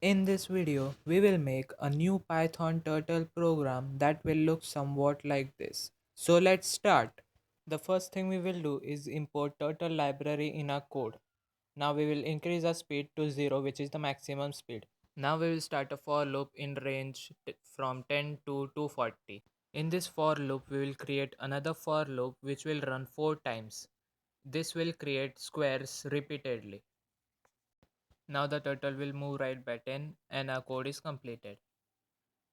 In this video, we will make a new Python turtle program that will look somewhat like this. So let's start. The first thing we will do is import turtle library in our code. Now we will increase our speed to 0, which is the maximum speed. Now we will start a for loop in range from 10 to 240. In this for loop, we will create another for loop which will run 4 times. This will create squares repeatedly. Now the turtle will move right by 10 and our code is completed.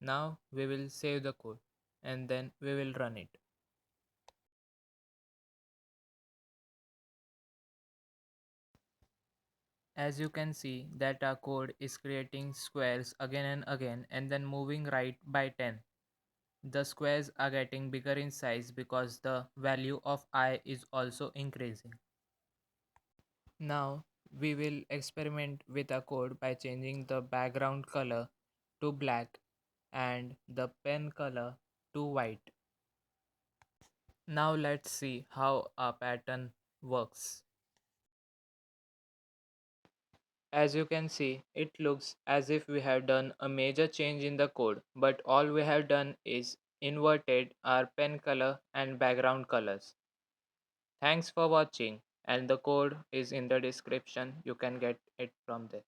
Now we will save the code and then we will run it. As you can see that our code is creating squares again and then moving right by 10. The squares are getting bigger in size because the value of I is also increasing. Now we will experiment with our code by changing the background color to black and the pen color to white. Now let's see how our pattern works. As you can see, it looks as if we have done a major change in the code, but all we have done is inverted our pen color and background colors. Thanks for watching, and the code is in the description. You can get it from there.